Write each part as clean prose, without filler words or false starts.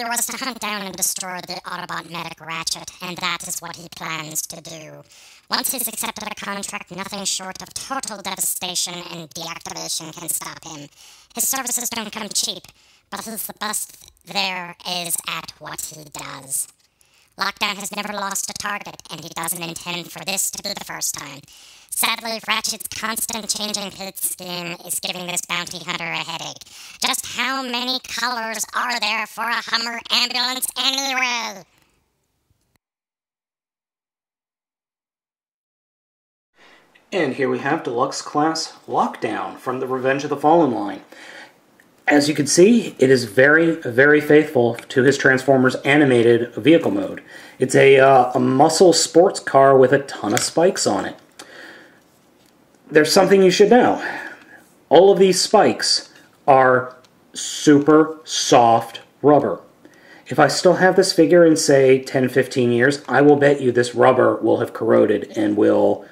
He was to hunt down and destroy the Autobot medic Ratchet, and that is what he plans to do. Once he's accepted a contract, nothing short of total devastation and deactivation can stop him. His services don't come cheap, but he's the best there is at what he does. Lockdown has never lost a target, and he doesn't intend for this to be the first time. Sadly, Ratchet's constant changing his scheme is giving this bounty hunter a headache. Just how many colors are there for a Hummer ambulance anyway? And here we have Deluxe Class Lockdown from the Revenge of the Fallen line. As you can see, it is very, very faithful to his Transformers animated vehicle mode. It's a muscle sports car with a ton of spikes on it. There's something you should know. All of these spikes are super soft rubber. If I still have this figure in, say, 10-15 years, I will bet you this rubber will have corroded and will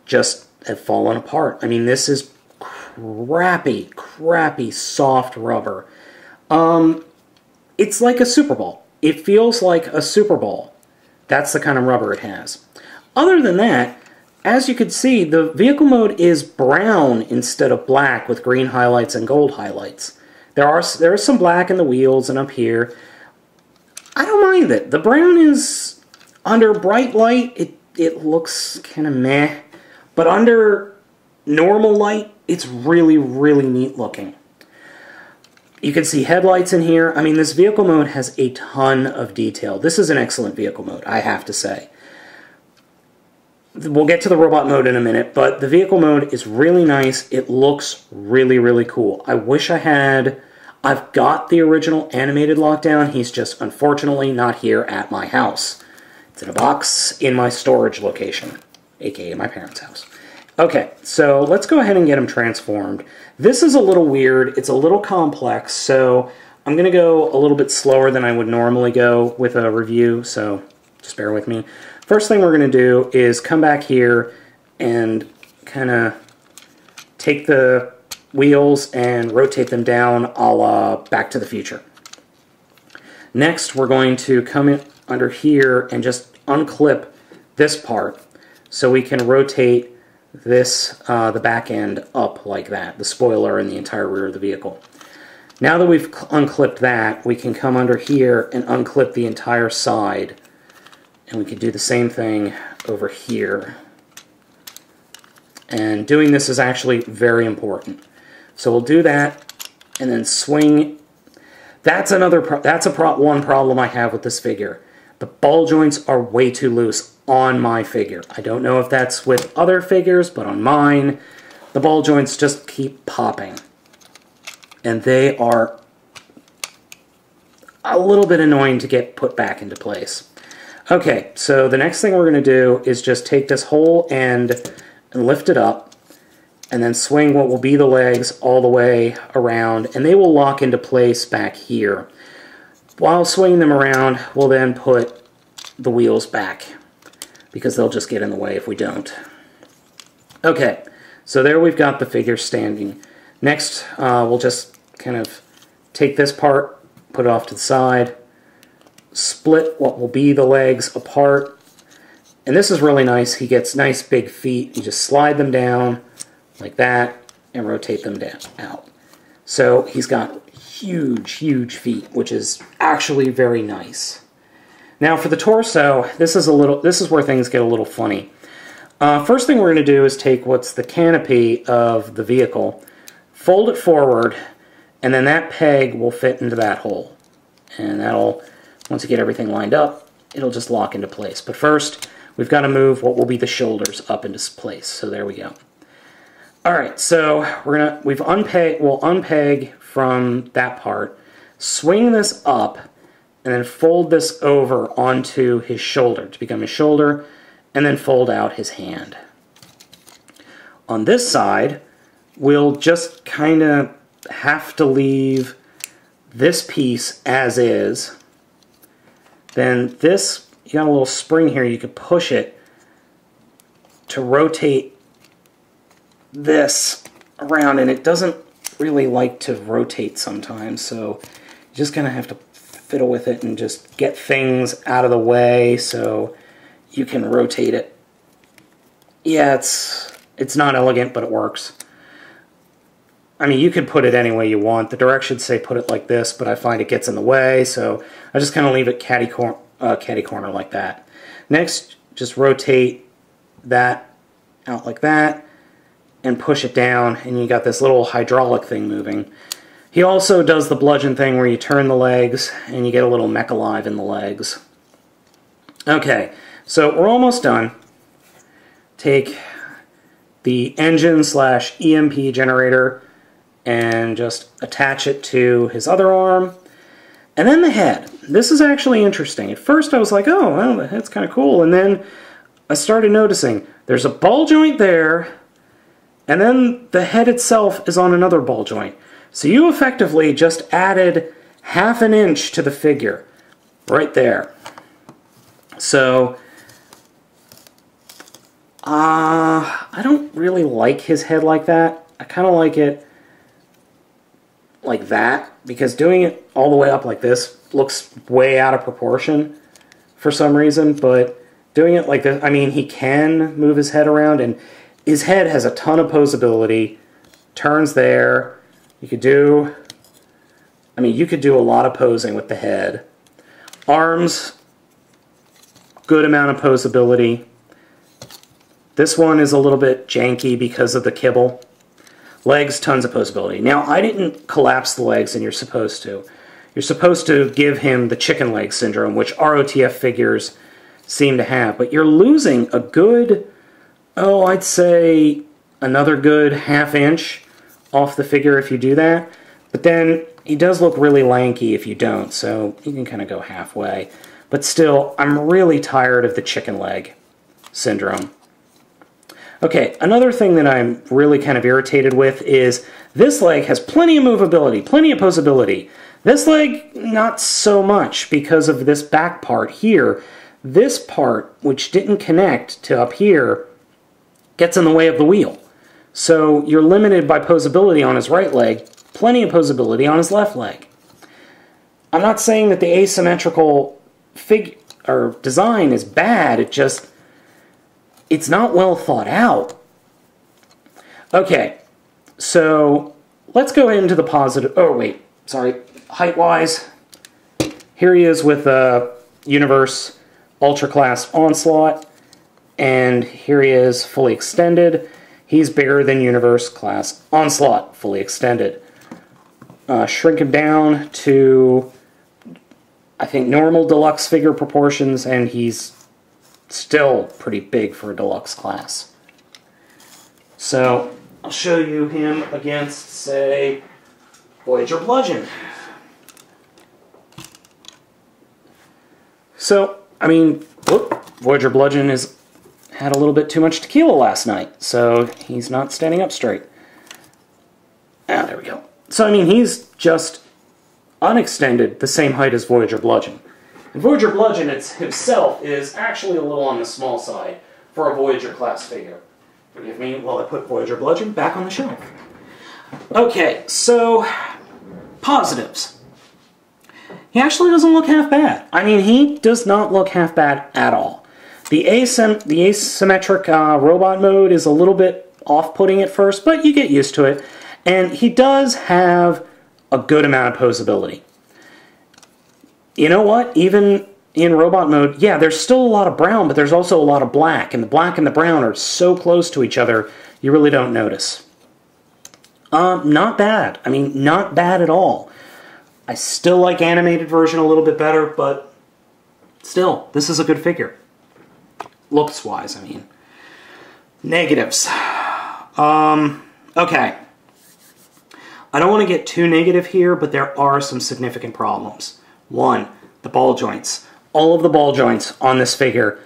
just have fallen apart. I mean, this is crappy, soft rubber. It's like a Super Ball. It feels like a Super Ball. That's the kind of rubber it has. Other than that, as you can see, the vehicle mode is brown instead of black with green highlights and gold highlights. There is some black in the wheels and up here. I don't mind it. The brown is, under bright light, it looks kind of meh. But under normal light, it's really, really neat looking. You can see headlights in here. I mean, this vehicle mode has a ton of detail. This is an excellent vehicle mode, I have to say. We'll get to the robot mode in a minute, but the vehicle mode is really nice. It looks really, really cool. I wish I had... I've got the original animated Lockdown. He's just, unfortunately, not here at my house. It's in a box in my storage location, aka my parents' house. Okay, so let's go ahead and get him transformed. This is a little weird. It's a little complex, so I'm going to go a little bit slower than I would normally go with a review, so just bear with me. First thing we're going to do is come back here and kind of take the wheels and rotate them down a la Back to the Future. Next, we're going to come in under here and just unclip this part so we can rotate this, the back end up like that, the spoiler and the entire rear of the vehicle. Now that we've unclipped that, we can come under here and unclip the entire side. And we can do the same thing over here. And doing this is actually very important. So we'll do that and then swing. That's one problem I have with this figure. The ball joints are way too loose on my figure. I don't know if that's with other figures, but on mine, the ball joints just keep popping. And they are a little bit annoying to get put back into place. Okay, so the next thing we're going to do is just take this whole end and lift it up, and then swing what will be the legs all the way around, and they will lock into place back here. While swinging them around, we'll then put the wheels back, because they'll just get in the way if we don't. Okay, so there we've got the figure standing. Next, we'll just kind of take this part, put it off to the side, split what will be the legs apart, and this is really nice. He gets nice big feet. You just slide them down like that and rotate them down out. So he's got huge feet, which is actually very nice. Now for the torso, this is where things get a little funny. First thing we're going to do is take what's the canopy of the vehicle, fold it forward, and then that peg will fit into that hole. And that'll, once you get everything lined up, it'll just lock into place. But first, we've got to move what will be the shoulders up into place. So there we go. Alright, so we'll unpeg from that part, swing this up, and then fold this over onto his shoulder to become his shoulder, and then fold out his hand. On this side, we'll just kind of have to leave this piece as is. Then this, you got a little spring here, you could push it to rotate this around, and it doesn't really like to rotate sometimes, so you're just going to have to fiddle with it and just get things out of the way so you can rotate it. Yeah, it's not elegant, but it works. I mean, you could put it any way you want. The directions say put it like this, but I find it gets in the way, so I just kind of leave it catty corner like that. Next, just rotate that out like that and push it down, and you got this little hydraulic thing moving. He also does the bludgeon thing where you turn the legs and you get a little mech alive in the legs. Okay, so we're almost done. Take the engine/EMP generator and just attach it to his other arm. And then the head. This is actually interesting. At first I was like, oh, well, the head's kind of cool. And then I started noticing there's a ball joint there, and then the head itself is on another ball joint. So you effectively just added ½ an inch to the figure right there. So I don't really like his head like that. I kind of like it like that, because doing it all the way up like this looks way out of proportion for some reason, but doing it like this, I mean, he can move his head around, and his head has a ton of posability. Turns there. You could do, I mean, you could do a lot of posing with the head. Arms, good amount of posability. This one is a little bit janky because of the kibble. Legs, tons of posability. Now, I didn't collapse the legs, and you're supposed to. You're supposed to give him the chicken leg syndrome, which ROTF figures seem to have. But you're losing a good, oh, I'd say another good ½ inch off the figure if you do that. But then he does look really lanky if you don't, so you can kind of go halfway. But still, I'm really tired of the chicken leg syndrome. Okay, another thing that I'm really kind of irritated with is this leg has plenty of movability, plenty of posability. This leg, not so much because of this back part here. This part, which didn't connect to up here, gets in the way of the wheel. So you're limited by posability on his right leg, plenty of posability on his left leg. I'm not saying that the asymmetrical design is bad, it's not well thought out. Okay, so let's go into the positive. Oh, wait, sorry. Height-wise, here he is with a Universe Ultra Class Onslaught, and here he is fully extended. He's bigger than Universe Class Onslaught, fully extended. Shrink him down to, I think, normal Deluxe figure proportions, and he's still pretty big for a Deluxe class. So, I'll show you him against, say, Voyager Bludgeon. So, I mean, whoop, Voyager Bludgeon had a little bit too much tequila last night, so he's not standing up straight. Ah, there we go. So, I mean, he's just unextended, the same height as Voyager Bludgeon. And Voyager Bludgeon himself is actually a little on the small side for a Voyager class figure. Forgive me while I put Voyager Bludgeon back on the shelf. Okay, so positives. He actually doesn't look half bad. I mean, he does not look half bad at all. The asymmetric robot mode is a little bit off-putting at first, but you get used to it. And he does have a good amount of posability. You know what? Even in robot mode, yeah, there's still a lot of brown, but there's also a lot of black. And the black and the brown are so close to each other, you really don't notice. Not bad. I mean, not bad at all. I still like animated version a little bit better, but still, this is a good figure. Looks-wise, I mean. Negatives. Okay. I don't want to get too negative here, but there are some significant problems. One, the ball joints. All of the ball joints on this figure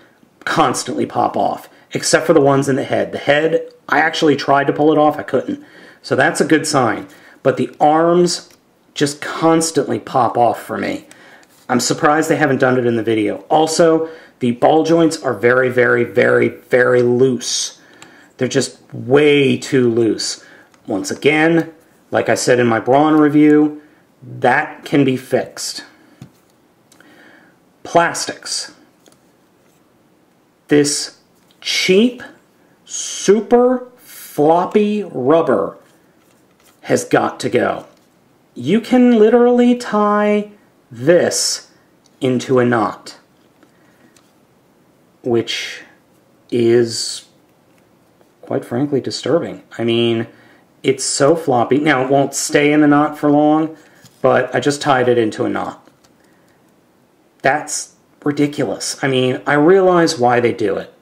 constantly pop off, except for the ones in the head. The head, I actually tried to pull it off, I couldn't. So that's a good sign. But the arms just constantly pop off for me. I'm surprised they haven't done it in the video. Also, the ball joints are very, very, very, very loose. They're just way too loose. Once again, like I said in my Brawn review, that can be fixed. Plastics. This cheap, super floppy rubber has got to go. You can literally tie this into a knot, which is, quite frankly, disturbing. I mean, it's so floppy. Now, it won't stay in the knot for long, but I just tied it into a knot. That's ridiculous. I mean, I realize why they do it.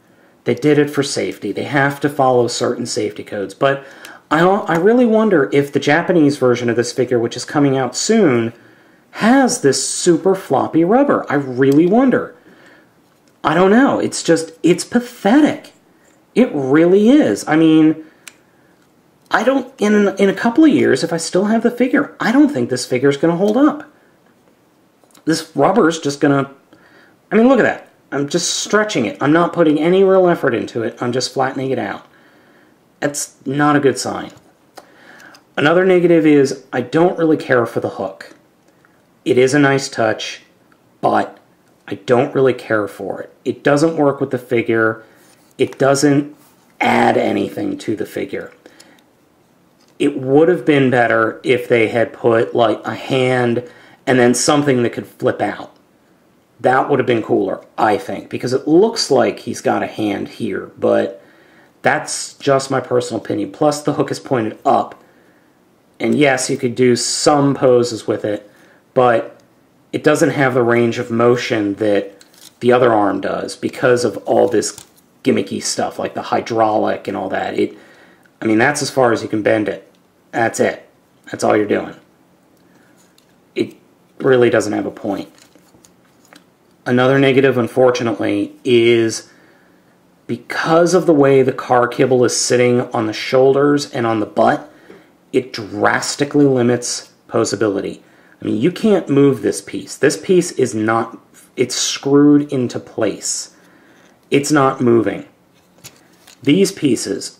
They did it for safety. They have to follow certain safety codes. But I really wonder if the Japanese version of this figure, which is coming out soon, has this super floppy rubber. I really wonder. I don't know. It's just, it's pathetic. It really is. I mean, I don't, in a couple of years, if I still have the figure, I don't think this figure is going to hold up. This rubber is just going to, I mean, look at that. I'm just stretching it. I'm not putting any real effort into it. I'm just flattening it out. That's not a good sign. Another negative is I don't really care for the hook. It is a nice touch, but I don't really care for it. It doesn't work with the figure. It doesn't add anything to the figure. It would have been better if they had put like a hand and then something that could flip out. That would have been cooler, I think, because it looks like he's got a hand here, but that's just my personal opinion. Plus, the hook is pointed up, and yes, you could do some poses with it, but it doesn't have the range of motion that the other arm does because of all this gimmicky stuff, like the hydraulic and all that. I mean, that's as far as you can bend it. That's it. That's all you're doing. It really doesn't have a point. Another negative, unfortunately, is because of the way the car kibble is sitting on the shoulders and on the butt, it drastically limits poseability. I mean, you can't move this piece. This piece is not, it's screwed into place. It's not moving. These pieces,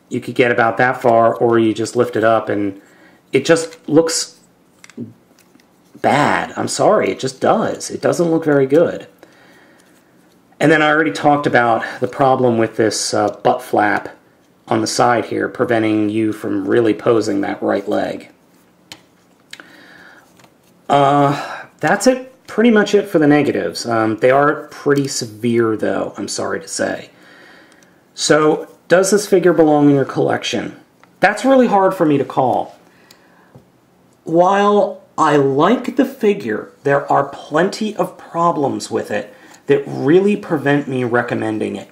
you could get about that far, or you just lift it up and it just looks bad. I'm sorry, it just does. It doesn't look very good. And then I already talked about the problem with this butt flap on the side here, preventing you from really posing that right leg. That's it. Pretty much it for the negatives. They are pretty severe, though, I'm sorry to say. So, does this figure belong in your collection? That's really hard for me to call. While I like the figure, there are plenty of problems with it that really prevent me recommending it.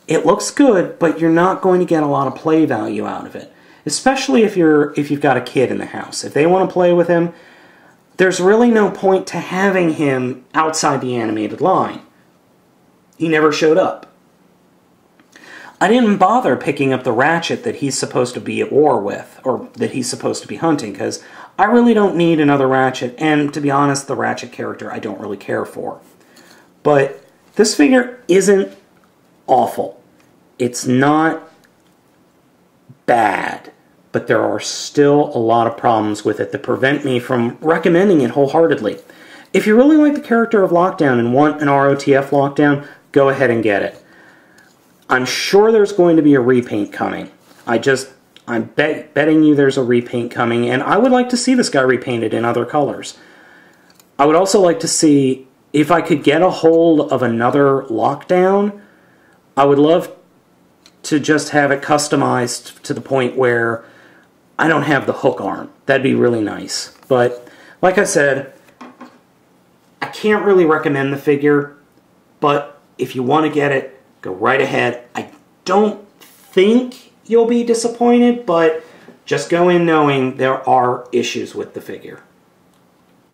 It looks good, but you're not going to get a lot of play value out of it, especially if you've got a kid in the house. If they want to play with him, there's really no point to having him outside the animated line. He never showed up. I didn't bother picking up the Ratchet that he's supposed to be at war with, or that he's supposed to be hunting, because I really don't need another Ratchet, and to be honest, the Ratchet character I don't really care for. But this figure isn't awful. It's not bad, but there are still a lot of problems with it that prevent me from recommending it wholeheartedly. If you really like the character of Lockdown and want an ROTF Lockdown, go ahead and get it. I'm sure there's going to be a repaint coming. I'm betting you there's a repaint coming, and I would like to see this guy repainted in other colors. I would also like to see, if I could get a hold of another Lockdown, I would love to just have it customized to the point where I don't have the hook arm. That'd be really nice. But, like I said, I can't really recommend the figure, but if you want to get it, go right ahead. I don't think you'll be disappointed, but just go in knowing there are issues with the figure.